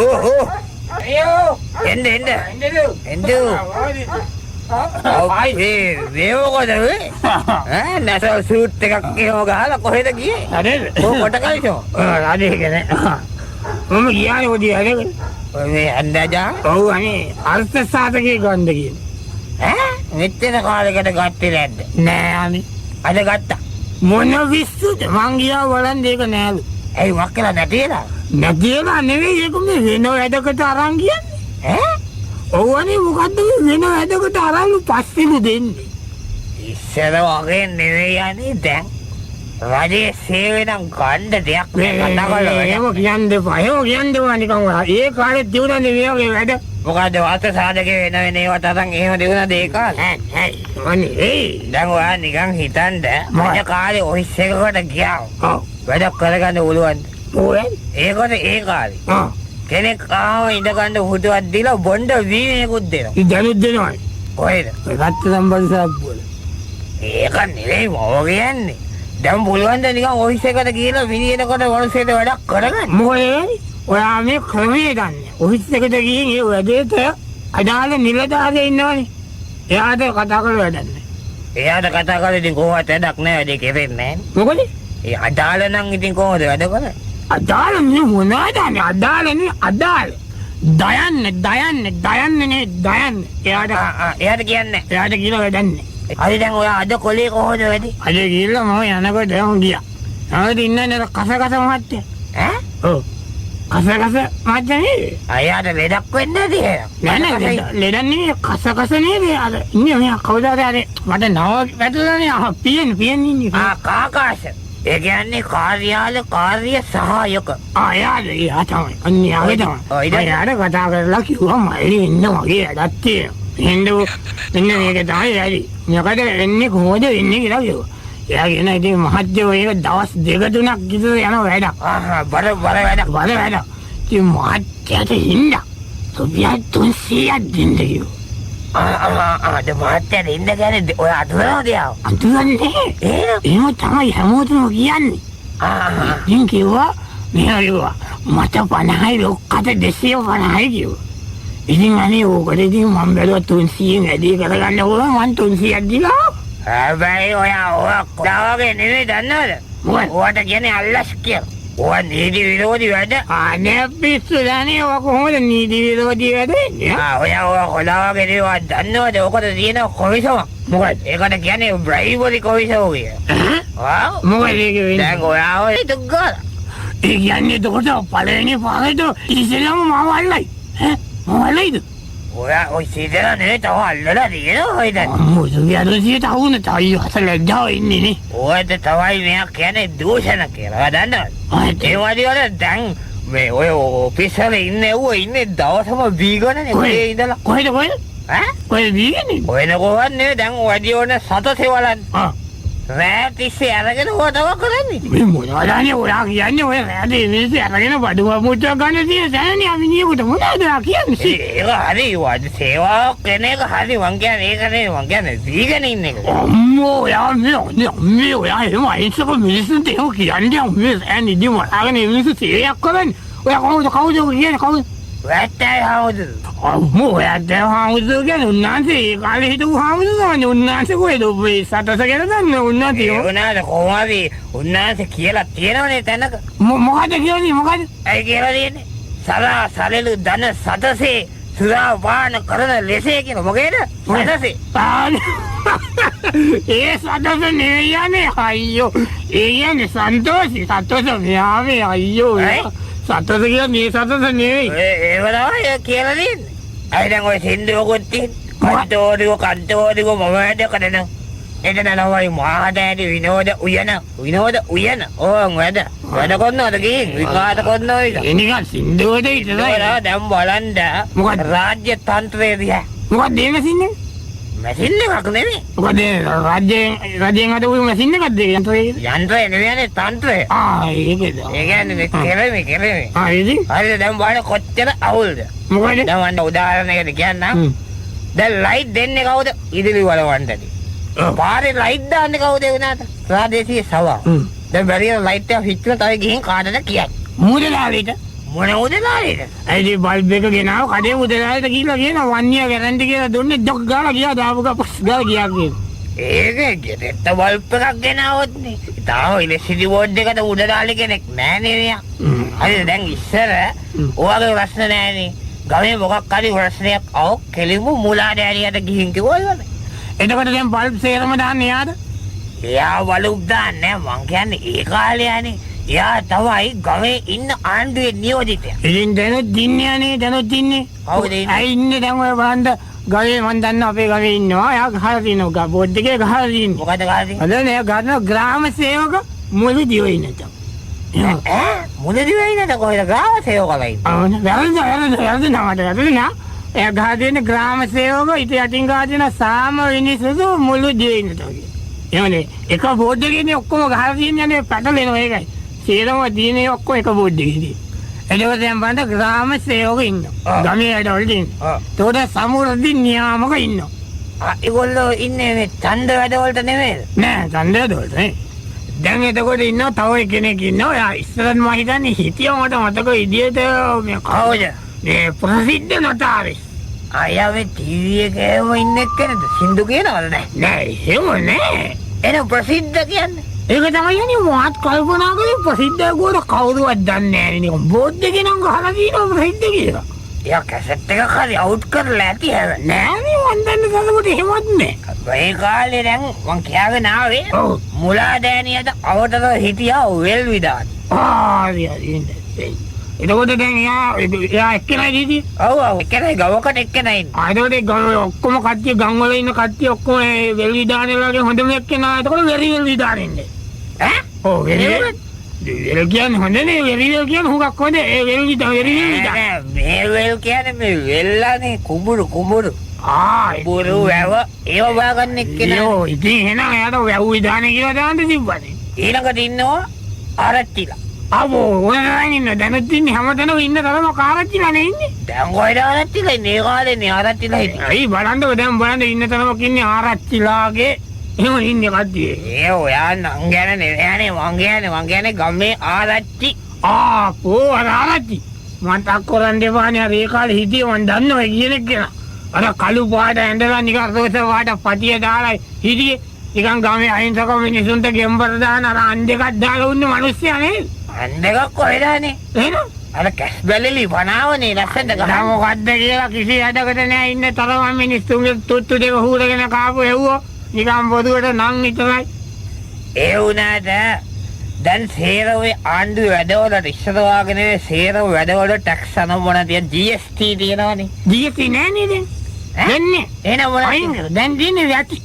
අයියෝ එන්න වේවකද වේ නැසල් සූට් එකක් එහෙම ගහලා කොහෙද ගියේ හරිද කොට කල්චෝ රාජේකනේ මම ගියානේ ඔදී හරිද මේ අන්දාජා ඔව් අනේ අර්ථ සාධකේ ගන්න කියන්නේ මෙච්චර කාලයකට ගත්තේ නැද්ද නෑ අනේ අද ගත්තා මොන විශ්සුද මං ගියා බලන් දෙක නෑලු ඇයි වක්කලා නැතිලා නෙවෙයි ඒක මේ වෙන වැඩකට අරන් කියන්නේ ඔව්වනේ මොකද්ද වෙන වැඩකට අරන් පස්සෙලු දෙන්නේ ඉස්සර වගේ නෙවෙයි අනේ දැන් රජේ සේවය නම් ගන්න දෙයක් නෑ කතා කරලා එහෙම කියන්න එපා නිකන් ඒ කාලේ තිබුණානේ මේ වගේ වැඩ මොකද වාත සාධකේ වෙන ඒවා තරම් එහෙම දෙවුණාද ඒ කාලේ අනේ දැන් ඔයා නිකන් හිතන්න මම කාලේ ඔෆිස් එකකට ගියා වැඩ කරගන්න උළුවන් ඒකට ඒ කාලේ කෙනෙක් ආව ඉඳ ගන්න හුදුවක් දීලා බොණ්ඩ වීමේකුත් දෙනවා ඉදනුත් දෙනවා කොහෙද රත් සම්බන්ධ සබ්බුවල ඒක නෙවෙයි මොකෝ කියන්නේ දැන් පුළුවන් ද නිකන් ඔෆිස් එකට ගිහලා විනියනකොට වරුසෙට වැඩක් කරගන්න මොකද ඔයා මේ ක්‍රමයේ ගන්න ඔෆිස් එකට ගිහින් ඒ වැඩේට අදාළ නිලධාරියෙක් ඉන්නවනේ එයාට කතා කරලා වැඩක් නැහැ එයාට කතා කරලා ඉතින් කොහොමද වැඩක් නැහැ වැඩේ කෙරෙන්නේ නැහැ මොකද ඒ අදාළ නම් ඉතින් කොහොමද වැඩ කරන්නේ අදාළ නේ මොනවාද අදාළ දයන්නේ එයාට කියන්නේ එයාට කියලා වැඩන්නේ හරි දැන් ඔයා අද කොලේ කොහොමද වැඩි අද ගිහලා මම යනකොට දැන් ගියා ආවද ඉන්නේ කස මහත්තයා ඔව් කස මහත්තයා අයියාට ලෙඩක් වෙන්නේ නැති නෑ ලෙඩක් නෙවෙයි කස නේද අර ඉන්නේ මෙයා කවුදාද අර මට නව වැටුණානේ පියන් ඉන්නේ කාකාශ ඒ කියන්නේ කාර්ය සහායක එයා තමයි අන්‍යයාගේ තමයි එයාට කතා කරලා කිව්වා මල්ලි එන්න වගේ වැඩක් තියෙනවා මෙන්න මේක තමයි වැඩි මොකද එන්නේ කොහොමද එන්නේ කියලා කිව්වා එයා කියන ඉතින් මහත්යෝ ඒක දවස් 2-3ක් විතර යන වැඩක් බර වැඩක් ඉතින් මහත්යට හින්දා රුපියල් 300ක් දෙන්න කිව්වා අද මහත්තයා දෙන්න කියන්නේ ඔය අඳුරනවද යාව අඳුරන්නේ එහෙම තමයි හැමෝටම කියන්නේ ඉතින් කිව්වා මෙයා කිව්වා මට 50යි ලොක්කට 250යි කිව්වා ඉතින් අනේ ඕකට ඉතින් මම බැලුවා 300න් වැඩි කරගන්න ඕන මම 300ක් දීලා හැබැයි ඔයා කොහොමද නෙවෙයි දන්නවද ඔයාට කියන්නේ අල්ලස් කියලා ඔයා නීති විරෝධී වැඩ අනේ පිස්සුලානේ ඔයා කොහොමද නීති විරෝධී වැඩ වෙන්නේ ඔයා කොලාවගේ දේවල් දන්නවද ඔකට තියෙන කොමිසම මොකද ඒකට කියන්නේ බ්‍රයිබරි කොමිසම කියලා මොකද ඒක වෙන්නේ දැන් ඔයා ඔය දුක්ගල ඒ කියන්නේ එතකොට පළවෙනි පාරේට ඉස්සෙල්ලාම මම අල්ලයි මම අල්ලයිද ඔයා ඔය සීදලා නේ තව අල්ලලා දිනනවා ඔය දැන් මොකද විතරසියට අවුන තයි හසලජාව ඉන්නේ නේ ඔයද තවයි මෙයා කියන්නේ දූෂණ කියලා දන්නවද ඒ වගේ වල දැන් මේ ඔය ඔෆිස් වල ඉන්නේ දවසම බීගනනේ ඔය ඉඳලා කොහෙද කොහෙද බීගන්නේ ඔය නෝවන්නේ දැන් වැඩි ඕන සතසේ වලන් රෑත් ඉස්සේ අරගෙන හොතව කරන්නේ මේ මොනවදානේ ඔයා කියන්නේ ඔය රෑත් ඉස්සේ අරගෙන බඩුව මුට්ටක් ගන්න තියෙන සෑනේ අමිනියෙකුට මොනවද කියන්නේ ඒක හරි වද සේවාවක් කරන එක හරි මං කියන්නේ ඒක නේ මං කියන්නේ දීගෙන ඉන්න එක අම්මෝ යා මේ ඔයා එහෙම අයිසක මිනිස්සුන්ට එහෙම කියන්නේ මේ සෑනේ ඉදි මොනවාගෙන මිනිස්සු සේවයක් කරන්නේ ඔයා කවුද කියන්නේ කවුද වැටේ හවුද අම්මෝ වැටේ හවුද කියන්නේ උන්නාන්සේ ඒ කාලේ හිටපු හවුදනේ උන්නාන්සේ කොහෙද ඔබේ සතස ගැන දන්නේ උන්නාන්සේ උන්නාන්සේ කොහොමද උන්නාන්සේ කියලා තියෙනවනේ තැනක මොකද කියන්නේ ඇයි කියලා තියෙන්නේ සලලු ධන සතසේ සුරා පාන කරන ලෙසේ කියන මොකේද සතසේ ඒ සතස නෙවෙයිනේ අයියෝ ඒ කියන්නේ සන්තෝෂි සතස මෙයාවේ අයියෝ සතස කියලා මේ සතස නෙවෙයි ඒව තමයි කියලා දෙන්නේ අය දැන් ඔය සින්දුවකුත් තියෙන්නේ කන්තෝරික මම වැඩ කරන එතන නවයි මහාදෑටි විනෝද උයන ඕන් වැඩ කරනවද ගිහින් විකාශ කරනවද එනිකන් සින්දුවද ඉතලා දැන් බලන්න මොකද රාජ්‍ය තන්ත්‍රය දිහා මොකද මේ මැෂින් එකක් නෙමෙයි මොකද රජයෙන් හදපු මැෂින් එකක්ද යන්ත්‍රය නෙවෙයිනේ තන්ත්‍රය ඒකද ඒ කියන්නේ කෙරෙමි ඉතින් හරිද දැන් බලන්න කොච්චර අවුල්ද මොකද දැන් වන්න උදාහරණයකට කියන්නම් දැන් ලයිට් දෙන්නේ කවුද ඉදිරි වලවන්නදී පාරේ ලයිට් දාන්නේ කවුද උනාට ප්‍රාදේශීය සභාව දැන් බැරිය ලයිට් එක හිටන තව ගිහින් කාටද කියන්නේ මොන උදලාලේද? ඒ බල්බ් එක ගෙනාව කඩේ උදලාලේට ගිහිල්ලා කියනවා වන්නිය ගැරන්ටි කියලා දුන්නේ ඩොක් ගාලා ගියා දාපු ගපස් ගාලා ගියා කියලා. ඒක ගෙදරට බල්බ් එකක් ගෙනාවොත් නේ. තාම ඉලෙක්ට්‍රිසිටි බෝඩ් එකට උදලාලේ කෙනෙක් නැහැ නේ. හරිද දැන් ඉස්සර ඔයාගේ ප්‍රශ්න නැහැනේ. ගමේ මොකක් හරි ප්‍රශ්නයක් ආව කෙලින්ම මුලාදෑරියට ගිහින් කිව්වලනේ. එතකොට දැන් බල්බ් සේරම දාන්නේ යාද? එයා බල්බ් දාන්නේ මං කියන්නේ ඒ කාලේ යන්නේ. එයා තමයි ගමේ ඉන්න ආණ්ඩුවේ නියෝජිතයා. ඉතින් දැනුත් දින්නේ නේ දැනුත් දින්නේ. කවුද ඉන්නේ? අය ඉන්නේ දැන් ඔය බලන්න ගමේ මං දන්නවා අපේ ගමේ ඉන්නවා. එයා ගහලා තිනවා බෝඩ් එකේ ගහලා තින්නේ. මොකද ගහලා තින්නේ? අද නේ ගන්න ග්‍රාම සේවක මුළු දිවෙ ඉන්නට. මුළු දිවෙ ඉන්නට කොහෙද ග්‍රාම සේවකලා ඉන්නේ? වැරදි නෑ. එයා ගහ දෙන ග්‍රාම සේවක ඉත යටින් ගහ දෙන සාම විනිසුදු මුළු දිවෙ ඉන්නට වගේ. එහෙමනේ එක බෝඩ් එකේනේ ඔක්කොම ගහලා තියන්නේ නේ පැටලෙනවා ඒකයි. සේරම දිනේ ඔක්කොම එක බෝඩ් එකේදී. එතකොට දැන් බලන්න ග්‍රාම සේවක ඉන්නවා. ගමේ ඇඩවල ඉන්නවා. ඒතකොට සමුර්ධි නියාමක ඉන්නවා. ඒගොල්ලෝ ඉන්නේ මේ ඡන්ද වැඩවලට නෙමෙයි. නෑ ඡන්ද වැඩවලට නේ. දැන් එතකොට ඉන්නවා තව කෙනෙක් ඉන්නවා. එයා ඉස්සරත් මම හිතන්නේ හිටියා මට මතක විදියට මේ කවුද? මේ ප්‍රසිද්ධ නටාරිස්. අයියා මේ ටීවී එකේම ඉන්න එක්කනද සින්දු කියනවද නෑ? නෑ එහෙම නෑ. එන ප්‍රසිද්ධ කියන්නේ. ඒක තමයි යන්නේ මාත් කල්පනා කරේ ප්‍රසිද්ධ ගෝර කවුරුවත් දන්නේ නෑ නේ. බෝඩ් එකේ නම් ගහලා තියෙනවා ප්‍රසිද්ධ කියලා. එයා කැසට් එකක් හරි අවුට් කරලා ඇති හැබැයි. නෑ නේ මන් දන්නේ සමහරවිට එහෙමත් නෑ. ඒ කාලේ දැන් මං කියාගෙන ආවේ මුලාදෑනියට අවතර හිටියා වෙල් විදාන. හරි. එතකොට දැන් එයා එක්කෙනයි හිටියේ? ඔව් එක්කෙනයි ගවකට එක්කෙනයි ඉන්නේ. එතකොට ගම ඔක්කොම කට්ටිය ගම් වල ඉන්න කට්ටිය ඔක්කොම වෙල් විදානේ වගේ හොඳම එක්කෙනා. එතකොට වෙරි වෙල් විදානේ ඉන්නේ. ඈ? ඔව් වෙරි වෙල් කියන්නේ හොඳනේ වෙරි වෙල් කියන්නේ හුඟක් හොඳ. ඒ වෙල් විදා වෙරි වෙල් විදා. මේ වෙල් කියන්නේ මේ වෙල්ලානේ කුඹුරු. කුඹුරු වැව ඒව බාගන්න එක්කෙනා. යෝ ඉතින් එහෙනම් එයාට වැව් විදානේ කියලා දාන්න තිබ්බනේ. ඊළඟට ඉන්නවා ආරච්චිලා. අබෝ ඔයලා ඉන්න දැනුත් ඉන්නේ හැමතැනම ඉන්න තරම ආරච්චිලා නේ ඉන්නේ. දැන් කොහෙද ආරච්චිලා ඉන්නේ? ඒ කාලේනේ ආරච්චිලා හිටියේ. අයි බලන්නකො දැන් බලන්න ඉන්න තරමක් ඉන්නේ ආරච්චිලාගේ. එහෙම ඉන්නේ කද්දියේ. ඒ ඔයා නම් ගැන නෙවෙයි මං කියන්නේ ගමේ ආරච්චි. ආපෝ ආරච්චි. මන්ට අක්කොරන් දෙපානේ අර ඒ කාලේ හිටියේ මං දන්නවා කියන කෙනා. අර කළු පාට ඇඳලා නිකන් රෝස පාට පටිය දාලා හිටියේ. නිකන් ගමේ අහිංසක මිනිසුන්ට ගෙම්බර දාන අර අන් දෙකක් දාලා උන්නේ මිනිස්සයා නේද? අන් දෙකක් කොහෙදානේ? එහෙනම් අර කැස් බැලලි වනාවනේ ලස්සනට ගහම මොකද්ද කියලා කිසි යඩකට නෑ ඉන්න තරම මිනිස්සුන්ගේ තුට්ටු දෙක හූරගෙන කාපු එව්වෝ නිකන් පොදුවට නම් විතරයි. ඒ වුණාට දැන් සේරවේ ආණ්ඩුව වැඩවලට ඉස්සර වාගෙන සේරව වැඩවල ටැක්ස් අනම්මන තියන GST තියෙනවනේ. GST නෑ නේද? දෙන්නේ. එහෙනම් මොනවද? දැන් දින්නේ වැටි.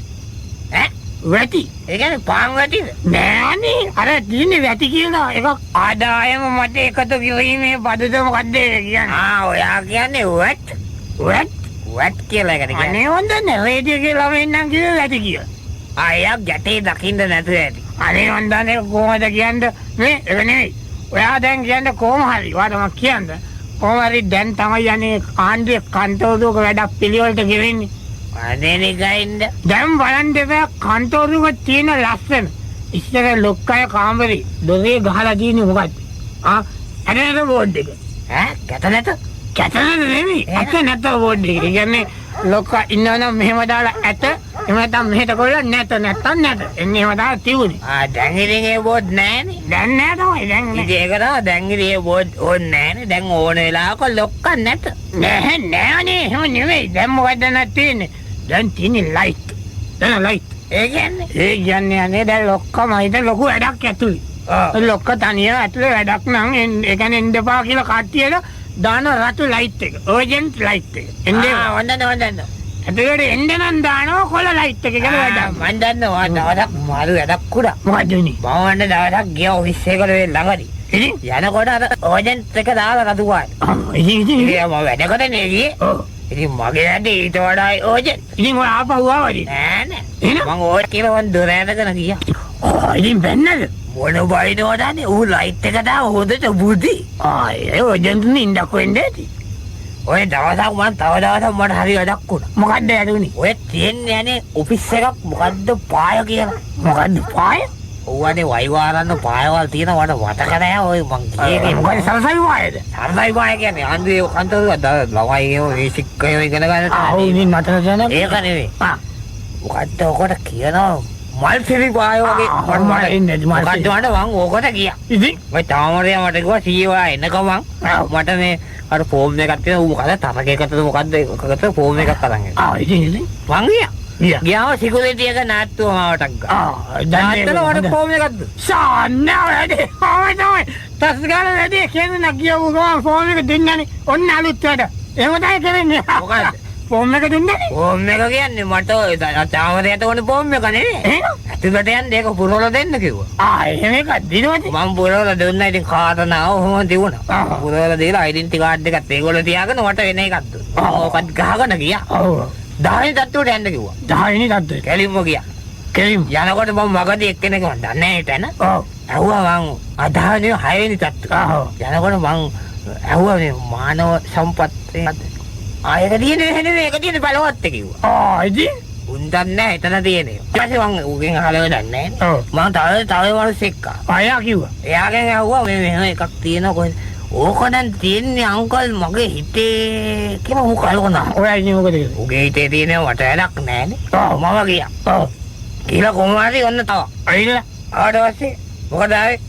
ඈ? වැටි. ඒ කියන්නේ පාන් වැටිද? නෑනේ. අර දින්නේ වැටි කියනවා. ඒක ආදායම මත එකතු කිරීමේ පදද මොකද්ද කියන්නේ? ඔයා කියන්නේ වැට් කියලා එකට කියන්නේ. අනේ හොඳනේ රේඩියෝ කියලා වෙන්නම් කියලා වැටි කියලා. අයියා ගැටේ දකින්න නැතුව ඇති. අනේ හොඳනේ කොහොමද කියන්නේ මේ ඒක නෙවෙයි. ඔයා දැන් කියන්නේ කොහොම හරි. ඔයාට මම කියන්නේ කොහොම හරි දැන් තමයි යන්නේ ආණ්ඩුවේ කන්තෝරුවක වැඩක් පිළිවෙලට ගෙවෙන්නේ. අනේ ගයින්ද දැන් බලන්න දෙපා කන්තෝරුවක තියෙන ලස්සන ඉස්සර ලොක්කය කාමරේ දොරේ ගහලා තියෙන්නේ මොකද්ද? ඇනේද බෝඩ් එක. කැත නෙමෙයි. නැත බෝඩ් එක. ඒ කියන්නේ ලොක්කා ඉන්නවනම් මෙහෙම දාලා ඇත. එහෙම නැත්නම් මෙහෙට කොල්ල නැත. එන්නේ එහෙම දාලා තියුනේ. දැන් ඉතින් ඒ බෝඩ් නැහැනේ. දැන් නෑ තමයි. දැන් ඉතින් ඒක තමයි දැන් ඉතින් ඒ බෝඩ් ඕනේ නැහැනේ. දැන් ඕන වෙලාවක ලොක්කා නැත. නෑනේ. එහෙම නෙමෙයි. දැන් මොකද්ද නැත්තේ? දැන් තියෙන්නේ ලයිට්. ඒ කියන්නේ අනේ දැන් ලොක්කම හිට ලොකු වැඩක් ඇතුලේ. ලොක්ක තනියම ඇතුලේ වැඩක් නම් ඒ කියන්නේ එන්න එපා කියලා කට්ටියට දාන රතු ලයිට් එක. ඕජන්ට් ලයිට් එක. එන්නේ වන්දන. ඇතුලේ එන්න නම් දානවා කොළ ලයිට් එක කියලා වැඩක්. මම දන්නවා දවසක් මාළු වැඩක් කුඩා. මොකද උනේ? මම වන්න දවසක් ගියා ඔෆිස් එකට ළඟදී. ඉතින් යනකොට අර ඕජන්ට් එක දාලා රතු පාට. ඉතින් මම වැඩකට නේ ගියේ. ඉතින් මගේ වැඩේ ඊට වඩා ඕජන්ට්. ඉතින් ඔය ආපහු ආවද? නෑ. මම ඕජ කියලා වන් දොර ඇරගෙන ගියා. ඉතින් බැන්නද? මොන බයිනවදනේ ඌ ලයිට් එක දාව හොදට බුදි. ඒ ඕජන්ට් නින්දක් වෙන්නේ ඇති. ඔය දවසක් මම තව දවසක් මට හරි වැඩක් වුණා. මොකද්ද ඇදුනේ? ඔය තියෙන්නේ යන්නේ ඔෆිස් එකක් මොකද්ද පාය කියලා. මොකද්ද පාය? ඕවනේ වයිවාරන්න පායවල් තියෙන වට නෑ ඔය මං කියේ මොකද සරසවි වායද? සරසයි පාය කියන්නේ අන්දේ කන්තරුව ළමයි මේ ශික්කය ඉගෙන ගන්න ආ ඔව් ඉතින් නතර කරන ඒක නෙවෙයි. මොකද්ද ඔකට කියනවා මල් පිරි පාය වගේ මල් ඉන්නේ මල් මොකද්ද මම ඕකට ගියා. ඉතින් ඔය තාමරියා මට කිව්වා සීවා එනකම මට මේ අර ෆෝම් එකක් තියෙන ඌ මොකද තරකයකටද මොකද්ද එකකට ෆෝම් එකක් අරන් එන්න. ඉතින් මං ගියාම සිකුරිටි එක නාට්ටුව මාවටක් ගා. නාට්ටුව වල ෆෝම් එකක්ද? සාන්නා වැඩේ. තමයි. තස්ගාල වැඩේ කියන්නේ නගියව ගමන් ෆෝම් එක දෙන්නනේ. ඔන්න අලුත් වැඩ. එහෙම තමයි කරන්නේ. මොකද්ද? ෆෝම් එක දුන්නේ? ෆෝම් එක කියන්නේ මට තාමරියට ඕනේ ෆෝම් එක නෙවෙයි. ඇතුළට යන්න ඒක පුරවලා දෙන්න කිව්වා. එහෙම එකක් දිනවද? මම පුරවලා දුන්නා ඉතින් කාරණාව ඔහොම තිබුණා. පුරවලා දීලා ඩෙන්ටි කාඩ් එකත් ඒගොල්ලෝ තියාගෙන මට වෙන එකක් දුන්නා. ඕකත් ගහගෙන ගියා. ඔව්. 10 තත්ත්වයට යන්න කිව්වා. 10 වෙනි තත්ත්වයට. කැලින්ම ගියා. කෙලින් යනකොට මම මගදී එක්කෙනෙක් මන් දන්නේ නැහැ එතන. ඔව්. ඇහුවා මං අදහනේ 6 වෙනි තත්ත්වය. යනකොට මං ඇහුවා මේ මානව සම්පත්තිය ආයෙක තියෙන්නේ නෙවෙයි ඒක තියෙන්නේ බලවත් කිව්වා. ඉතින් උන් දන්නේ එතන තියෙන්නේ. ඊට පස්සේ මං ඌගෙන් අහලා දන්නේ නැහැ. ඔව්. මං තව මිනිස්සෙක් ආයා කිව්වා. එයාගෙන් ඇහුවා මේ මෙහෙම එකක් තියෙනවා කොහෙද? ඕක දැන් තියන්නේ අංකල් මගේ හිතේ කියලා ඌ කල්පනා. ඔයා ඉන්නේ මොකද කියලා? ඌගේ හිතේ තියෙන මට වැඩක් නැහැනේ. ඔව්. මම ගියා. ඔව්. කියලා කොහොමද ඔන්න තව. අයිලා. ආවට පස්සේ මොකද ආවේ?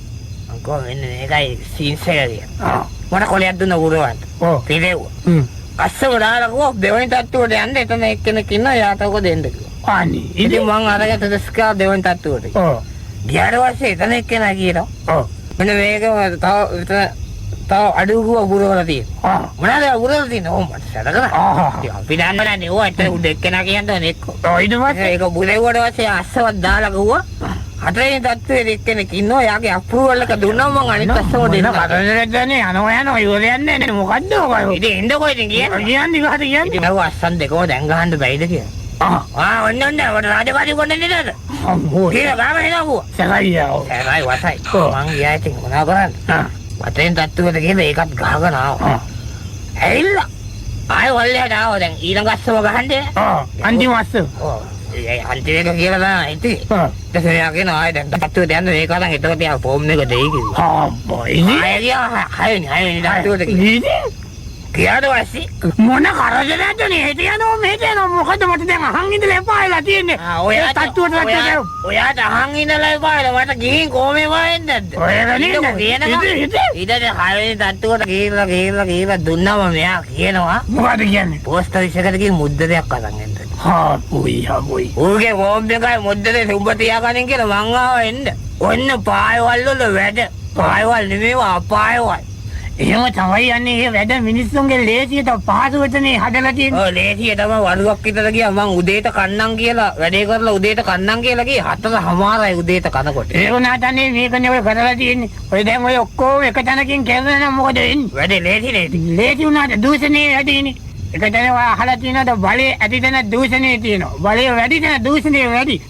අංකල් මෙන්න මේකයි සීන්ස් එක කියලා. මට කොලයක් දුන්න උරවන්ට. ඔව්. පිළිවෙව්වා. අස්සම දාලා ගෝ දෙවෙනි තට්ටුවට යන්න එතන එක්කෙනෙක් ඉන්නවා යාතවක දෙන්න කිව්වා. අනේ ඉතින් මං අරගෙන තස්කා දෙවෙනි තට්ටුවට. ඔව්. ගියාට පස්සේ එතන එක්කෙනා කියනවා. ඔව්. මෙන්න මේක තව අඩුව උරවලා තියෙනවා. මොනවාද උරවලා තියෙන්නේ? ඕ මට සැලකලා. ඉතින් අපි දන්නවනේ ඕවා එතන උඩ එක්කෙනා කියන්නේ එක්ක. ඊට පස්සේ ඒක බුලෙව්වට පස්සේ අස්සවත් දාලා ගුවා. හතරේ තත්ත්වයේ එක්කෙනෙක් ඉන්නවා. යාගේ අප්‍රූවල් එක දුන්නා මං අනිත් අස්සව දෙන්න. කතරේ දැනේ යනවා ඉවරයන්නේ නැහැ මොකද්ද ඔය? ඉතින් එන්නකෝ ඉතින් කියන්නේ. කියන්නේ කාට කියන්නේ? ඉතින් මම අස්සන් දෙකම දැන් ගහන්න බැයිද කියලා. ඔන්න මට රාජකාරී කොන්නේ නේද? අම්මෝ. කියලා ගාම එනවා. සරයියා. සරයි වසයි. මං ගියා ඉතින් මොනවා කරන්නේ? වතෙන් තත්ත්වයට ගිහලා ඒකත් ගහගෙන ආවා. ඇවිල්ලා ආයෙ වල්ලයට ආවා දැන් ඊළඟ අස්සම ගහන්නේ. අන්තිම අස්ස. ඔව්. ඒ අන්තිම එක කියලා තමයි ඉතින්. ඊට පස්සේ යා කියන ආයෙ දැන් තත්ත්වයට යන්න මේක අරන් එතකොට යා ෆෝම් එක දෙයි කිව්වා. අම්මෝ ඉතින් ආයෙ ගියා හයවෙනි තත්ත්වයට ගියා. ගියාට පස්සේ මොන කරදරයක්ද නේ හිත යනවා මෙහෙට යනවා මොකද මට දැන් අහන් ඉඳලා එපායලා තියෙන්නේ. ඔයාට තට්ටුවට වැටෙනවා. ඔයාට අහන් ඉඳලා එපායලා මට ගිහින් කොහොමද වෙන්නේ නැද්ද? ඔය වෙන්නේ ඊට හයවෙනි තට්ටුවට ගිහිල්ලා දුන්නාම මෙයා කියනවා මොකද කියන්නේ? පෝස්ට් ඔෆිස් එකට ගිහින් මුද්දරයක් අරන් එන්න. හොයි. ඌගේ ෆෝම් එකයි මුද්දරේ උඹ තියාගන්න කියලා මං ආවා එන්න. ඔන්න පායවල් වල වැඩ. පායවල් නෙමෙයි අපායවල්. එහෙම තමයි යන්නේ ඒ වැඩ මිනිස්සුන්ගේ ලේසියට පහසුවටනේ හදලා තියෙන්නේ. ඔව් ලේසිය තමයි වරුවක් විතර ගියා මං උදේට කන්නම් කියලා වැඩේ කරලා උදේට කන්නම් කියලා ගියේ 4:00යි උදේට කනකොට. ඒක නාටන්නේ මේකනේ ඔය කරලා තියෙන්නේ. ඔය දැන් ඔය ඔක්කොම එක තැනකින් කරන නම් මොකද වෙන්නේ? වැඩේ ලේසි නේද? ලේසි වුණාට දූෂණේ වැඩිනේ. එක තැන ඔය අහලා තියෙනවද බලේ ඇති තැන දූෂණේ තියෙනවා. බලේ වැඩි තැන දූෂණේ වැඩි.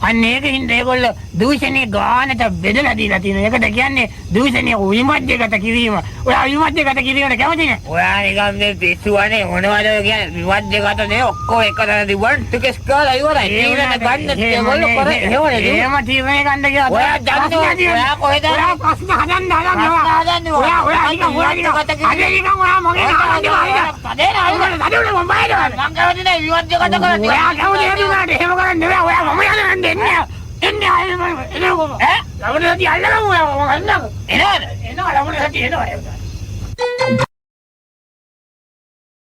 අන්න ඒකින් ඒගොල්ලෝ දූෂණේ ගානට බෙදලා දීලා තියෙනවා. ඒකට කියන්නේ දූෂණේ විමධ්‍යගත කිරීම. ඔයා විමධ්‍යගත කිරීමට කැමති නෑ? ඔයා නිකන් මේ පිස්සුවනේ මොනවද කියන්නේ විමධ්‍යගත නේ ඔක්කොම එකතන තිබුණ ටිකස් කාලා ඉවරයි. ඒවලට ගන්න ඒගොල්ලෝ කරේ එහෙමනේ. එහෙම තීරණය ගන්න කියලා. ඔයා දන්නේ ඔයා කොහෙද? ඔයා ප්‍රශ්න හදන්නේ. ඔයා නිකන් ඔයා මගේ මං කවදද විමධ්‍යගත කරන්නේ? ඔයා කවුද එන්නාට එහෙම කරන්නේ නෑ. ඔයා මම යන්නේ එන්නේ ආයෙ එනවා ඈ ළමනේ ඇති අල්ලගමු ඔයා මම අල්ලගමු එනවාද එනවා ළමනේ ඇති එනවා